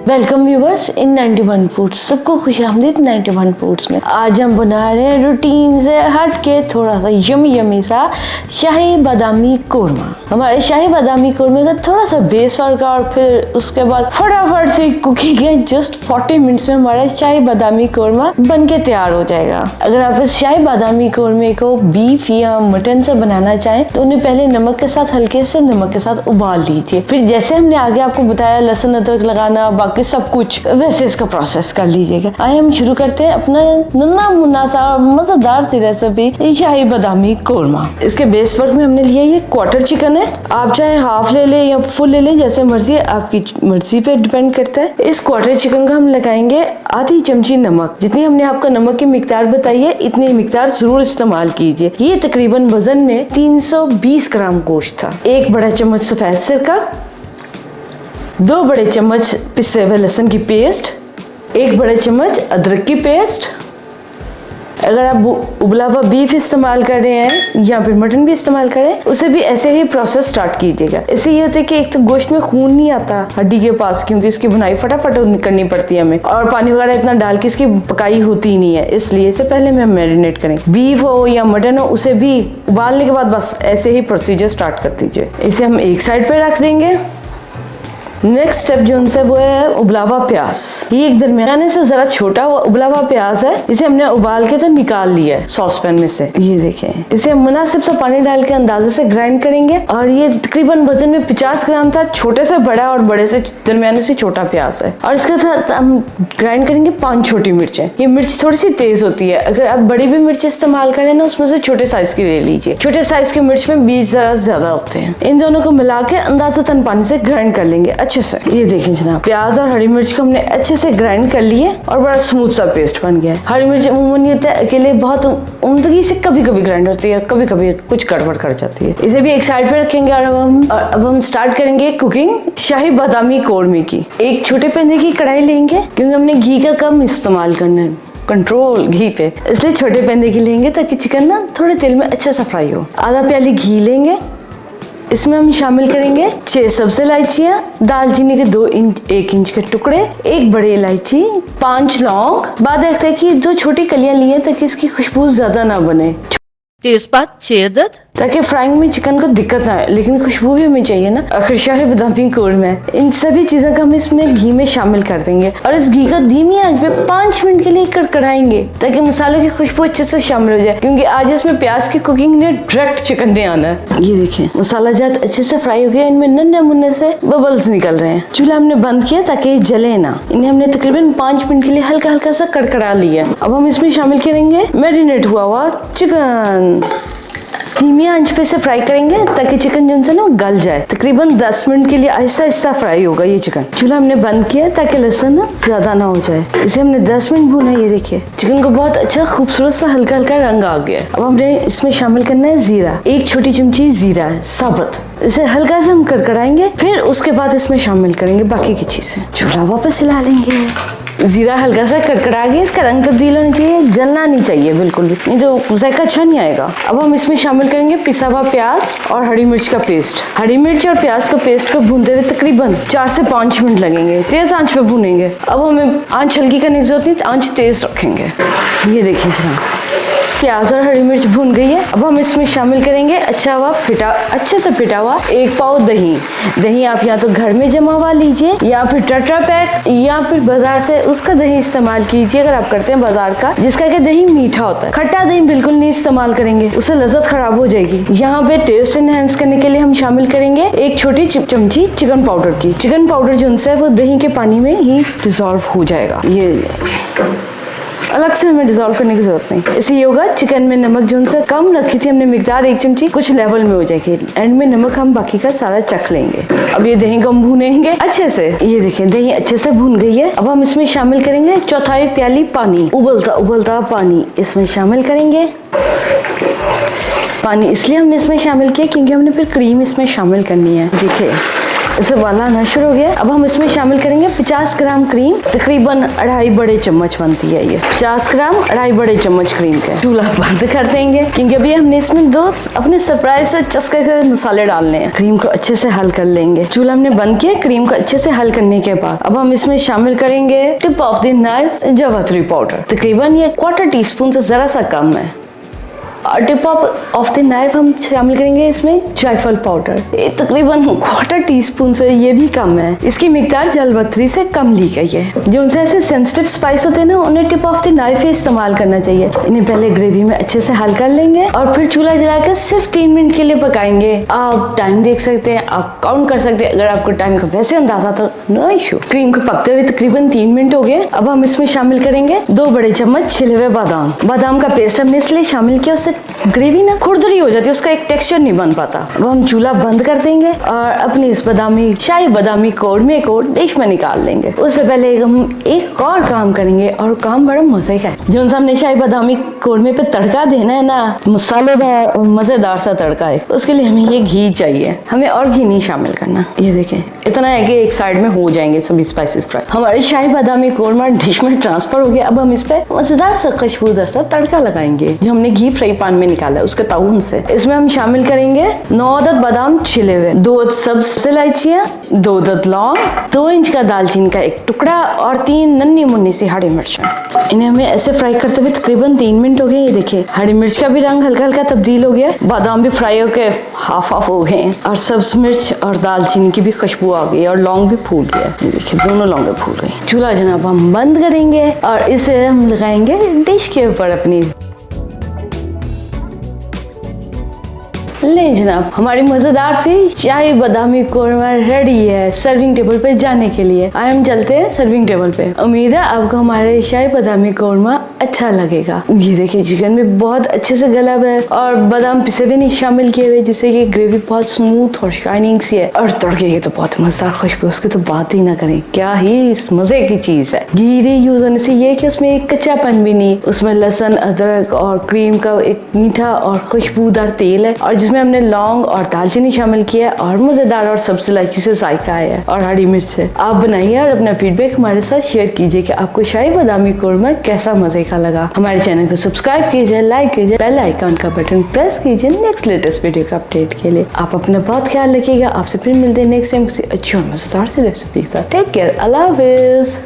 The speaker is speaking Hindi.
वेलकम व्यूवर्स इन 91 फूड्स। सबको खुशामदीद 91 फूड्स में। आज हम बना रहे हैं रूटीन से हट के थोड़ा सा यमी सा शाही बादामी कोरमा। हमारे शाही बादामी कोरमे का थोड़ा सा बेस वर्क और फिर उसके बाद फटाफट से कुकिंग है। जस्ट 40 मिनट्स में हमारा शाही बादामी कोरमा बन के तैयार हो जाएगा। अगर आप इस शाही बादामी कोरमे को बीफ या मटन से बनाना चाहें तो उन्हें पहले नमक के साथ हल्के से नमक के साथ उबाल लीजिए। फिर जैसे हमने आगे आपको बताया लहसुन अदरक लगाना बाकी सब कुछ वैसे इसका प्रोसेस कर लीजिएगा। आइए हम शुरू करते हैं अपना नन्ना मुन्ना सा और मजेदार सी रेसिपी शाही बादामी कोरमा। इसके बेस वर्क में हमने लिया ये क्वार्टर चिकन है। आप चाहे हाफ ले ले या फुल ले ले, जैसे मर्जी, आपकी मर्जी पे डिपेंड करता है। इस क्वार्टर चिकन का हम लगाएंगे आधी चमची नमक। जितनी हमने आपको नमक की मिकदार बताई है इतनी मिकदार जरूर इस्तेमाल कीजिए। ये तकरीबन वजन में 320 ग्राम गोश्त था। 1 बड़ा चम्मच सफेद सिरका, 2 बड़े चम्मच पिसे हुए लहसुन की पेस्ट, 1 बड़े चम्मच अदरक की पेस्ट। अगर आप उबला हुआ बीफ इस्तेमाल कर रहे हैं या फिर मटन भी इस्तेमाल करें, उसे भी ऐसे ही प्रोसेस स्टार्ट कीजिएगा। इससे ये होता है कि एक तो गोश्त में खून नहीं आता हड्डी के पास, क्योंकि इसकी बुनाई फटाफट करनी पड़ती है हमें, और पानी वगैरह इतना डाल के इसकी पकाई होती नहीं है। इसलिए इसे पहले में मैरिनेट करें। बीफ हो या मटन हो, उसे भी उबालने के बाद बस ऐसे ही प्रोसीजर स्टार्ट कर दीजिए। इसे हम एक साइड पे रख देंगे। नेक्स्ट स्टेप जो उनसे वो है उबला हुआ प्याज। ये एक दरमियाने से जरा छोटा हुआ उबला हुआ प्याज है। इसे हमने उबाल के तो निकाल लिया है सॉस पैन में से। ये देखें, इसे हम मुनासिब सा पानी डाल के अंदाजे से ग्राइंड करेंगे। और ये तकरीबन वजन में 50 ग्राम था। छोटे से बड़ा और बड़े से दरमियाने से छोटा प्याज है। और इसके साथ हम ग्राइंड करेंगे 5 छोटी मिर्चें। ये मिर्च थोड़ी सी तेज होती है। अगर आप बड़ी भी मिर्च इस्तेमाल करें ना, उसमें से छोटे साइज की ले लीजिए। छोटे साइज की मिर्च में बीज जरा ज्यादा होते हैं। इन दोनों को मिला के अंदाजतन पानी से ग्राइंड कर लेंगे अच्छे से। ये देखिए जनाब, प्याज और हरी मिर्च को हमने अच्छे से ग्राइंड कर लिए और बड़ा स्मूथ सा पेस्ट बन गया है। हरी मिर्च अमूमन ये अकेले बहुत उम्दगी से कभी कभी ग्राइंड होती है, कभी कभी कुछ गड़बड़ कर जाती है। इसे भी एक साइड पे रखेंगे और अब हम स्टार्ट करेंगे कुकिंग शाही बादामी कोरमे की। एक छोटे पैने की कढ़ाई लेंगे, क्योंकि हमने घी का कम इस्तेमाल करना है, कंट्रोल घी पे, इसलिए छोटे पैने की लेंगे ताकि चिकन ना थोड़े तेल में अच्छा सा फ्राई हो। आधा प्याली घी लेंगे। इसमें हम शामिल करेंगे 6 सब्ज़ इलायचियाँ, दालचीनी के 1 इंच के टुकड़े, 1 बड़ी इलायची, 5 लौंग। बाद देखते हैं कि 2 छोटी कलियां ली हैं ताकि इसकी खुशबू ज्यादा ना बने। तेजपात 6 अदद, ताकि फ्राइंग में चिकन को दिक्कत ना आए, लेकिन खुशबू भी हमें चाहिए ना। आखिर शाही बादामी कोरमा है। इन सभी चीजों को हम इसमें घी में शामिल कर देंगे और इस घी को धीमी आंच पे 5 मिनट के लिए कड़कड़ाएंगे ताकि मसालों की खुशबू अच्छे से शामिल हो जाए, क्योंकि आज इसमें प्याज की कुकिंग ने डायरेक्ट चिकन ने आना है। ये देखें, मसाला जात अच्छे से फ्राई हो गया। इनमें नन्हे मुन्ने से बबल्स निकल रहे हैं। चूल्हा हमने बंद किया ताकि ये जले ना। इन्हें हमने तकरीबन 5 मिनट के लिए हल्का हल्का सा कड़कड़ा लिया। अब हम इसमें शामिल करेंगे मैरिनेट हुआ चिकन। धीमी आंच पे से फ्राई करेंगे ताकि चिकन जो ना गल जाए। तकरीबन 10 मिनट के लिए आहिस्ता आहिस्ता फ्राई होगा ये चिकन। चूल्हा हमने बंद किया ताकि लहसुन ना ज्यादा ना हो जाए। इसे हमने 10 मिनट भूना। ये देखिए चिकन को बहुत अच्छा खूबसूरत सा हल्का हल्का रंग आ गया। अब हमने इसमें शामिल करना है जीरा। 1 छोटी चमची जीरा है साबुत। इसे हल्का से हम कड़कड़ाएंगे, फिर उसके बाद इसमें शामिल करेंगे बाकी की चीजें। चूल्हा वापस हिला लेंगे। जीरा हल्का सा कड़कड़ा गया, इसका रंग तब्दील होना चाहिए, जलना नहीं चाहिए बिल्कुल भी, नहीं तो जायका अच्छा नहीं आएगा। अब हम इसमें शामिल करेंगे पिसा हुआ प्याज और हरी मिर्च का पेस्ट। हरी मिर्च और प्याज का पेस्ट को भूनते हुए तकरीबन 4 से 5 मिनट लगेंगे। तेज आंच पे भूनेंगे। अब हमें आंच हल्की करने की जरूरत नहीं, आंच तेज रखेंगे। ये देखिए जनाब, प्याज और हरी मिर्च भून गई है। अब हम इसमें शामिल करेंगे अच्छे से पिटा हुआ 1 पाव दही। दही आप या तो घर में जमा हुआ लीजिए या फिर टेट्रा पैक या फिर बाजार से उसका दही इस्तेमाल कीजिए, अगर आप करते हैं बाजार का, जिसका कि दही मीठा होता है। खट्टा दही बिल्कुल नहीं इस्तेमाल करेंगे, उससे लज्जत खराब हो जाएगी। यहाँ पे टेस्ट एनहेंस करने के लिए हम शामिल करेंगे 1 छोटी चमची चिकन पाउडर की। चिकन पाउडर जो है वो दही के पानी में ही डिसॉल्व हो जाएगा। ये अलग से हमें डिसॉल्व करने की जरूरत नहीं। इससे ये होगा चिकन में नमक जो उनसे कम रखी थी हमने मिकदार 1 चमची, कुछ लेवल में हो जाएगी। एंड में नमक हम बाकी का सारा चख लेंगे। अब ये दही को हम भूनेंगे अच्छे से। ये देखें दही अच्छे से भून गई है। अब हम इसमें शामिल करेंगे 1/4 प्याली पानी, उबलता पानी इसमें शामिल करेंगे। पानी इसलिए हमने इसमें शामिल किया क्योंकि हमने फिर क्रीम इसमें शामिल करनी है। देखिए इसे उबालना शुरू हो गया। अब हम इसमें शामिल करेंगे 50 ग्राम क्रीम, तकरीबन 2.5 बड़े चम्मच बनती है ये। 50 ग्राम 2.5 बड़े चम्मच क्रीम के। चूल्हा बंद कर देंगे क्योंकि अभी हमने इसमें 2 अपने सरप्राइज से चस्के के मसाले डालने हैं। क्रीम को अच्छे से हल कर लेंगे। चूल्हा हमने बंद किया। क्रीम को अच्छे से हल करने के बाद अब हम इसमें शामिल करेंगे टिप ऑफ द नाइफ जावित्री पाउडर। तकरीबन ये 1/4 टीस्पून से जरा सा कम है। और टिप ऑफ द नाइफ हम शामिल करेंगे इसमें जायफल पाउडर। ये तकरीबन 1/4 टीस्पून से ये भी कम है। इसकी मिकदार जावित्री से कम ली गई है। जो उनसे ऐसे सेंसिटिव स्पाइस होते हैं ना, उन्हें टिप ऑफ द नाइफ ही इस्तेमाल करना चाहिए। इन्हें पहले ग्रेवी में अच्छे से हल कर लेंगे और फिर चूल्हा जलाकर सिर्फ 3 मिनट के लिए पकाएंगे। आप टाइम देख सकते हैं, आप काउंट कर सकते हैं। अगर आपको टाइम का वैसे अंदाजा तो नो इशू। क्रीम को पकते हुए तकरीबन 3 मिनट हो गए। अब हम इसमें शामिल करेंगे 2 बड़े चम्मच छिले हुए बादाम। बादाम का पेस्ट हमने इसलिए शामिल किया, उससे ग्रेवी ना खुरदरी हो जाती है, उसका एक टेक्सचर नहीं बन पाता। अब हम चूल्हा बंद कर देंगे और अपनी इस शाही बादामी कोरमा को डिश में निकाल लेंगे। उससे पहले हम एक और काम करेंगे और काम बड़ा मजे का है। जो हमने शाही बादामी कोरमे पे तड़का देना है ना, मसालेदार मजेदार सा तड़का है, उसके लिए हमें ये घी चाहिए। हमें और घी नहीं शामिल करना। ये देखें, इतना है कि एक साइड में हो जाएंगे सभी स्पाइसेस फ्राई। हमारे शाही बादामी कोरमा डिश में ट्रांसफर हो गया। अब हम इस पे मजेदार सा खुशबूदार सा तड़का लगाएंगे जो हमने घी फ्राई पैन में निकाला है उसके ताउन से। इसमें हम शामिल करेंगे 9 अदद बादाम छिले हुए, 2 अदद सब्ज इलायचियां, 2 अदद लौंग, 2 इंच का दालचीनी का एक टुकड़ा और 3 नन्ही मुन्नी सी हरी मिर्च। इन्हें हमें ऐसे फ्राई करते हुए तकरीबन 3 मिनट हो गए। ये देखिए, हरी मिर्च का भी रंग हल्का हल्का तब्दील हो गया, बादाम भी फ्राई होके हाफ हो गए और सब्ज मिर्च और दालचीनी की भी खुशबू आ गई और लौंग भी फूल गया। ये देखिए, दोनों लौंगे फूल गई। चूल्हा जनाब हम बंद करेंगे और इसे हम लगाएंगे डिश के ऊपर अपनी। ले जनाब, हमारी मजेदार सी शाही बादामी कोरमा रेडी है सर्विंग टेबल पे जाने के लिए। आइए हम चलते हैं सर्विंग टेबल पे। उम्मीद है आपको हमारे शाही बादामी कोरमा अच्छा लगेगा। ये देखिए, चिकन भी बहुत अच्छे से गला है और बादाम पिसे भी नहीं शामिल किए हुए, जिससे कि ग्रेवी बहुत स्मूथ और शाइनिंग सी है। और तड़के की तो बहुत मजेदार खुशबू, उसकी तो बात ही ना करें, क्या ही इस मजे की चीज है। घी यूज होने से ये कि उसमें एक कच्चापन भी नहीं, उसमें लहसुन अदरक और क्रीम का एक मीठा और खुशबूदार तेल है और जिसमें हमने लौंग और दालचीनी शामिल किया और मजेदार और सब्ज इलायची से जायका आया और हरी मिर्च से। आप बनाइए और अपना फीडबैक हमारे साथ शेयर कीजिए कि आपको शाही बादामी कोरमा कैसा मजे का लगा। हमारे चैनल को सब्सक्राइब कीजिए, लाइक कीजिए, बेल आइकन का बटन प्रेस कीजिए नेक्स्ट लेटेस्ट वीडियो का अपडेट के लिए। आप अपना बहुत ख्याल रखिएगा। आपसे फिर मिलते हैं नेक्स्ट टाइम किसी अच्छी और मजेदार सी रेसिपी के साथ। टेक केयर, अल्लाह हाफिज।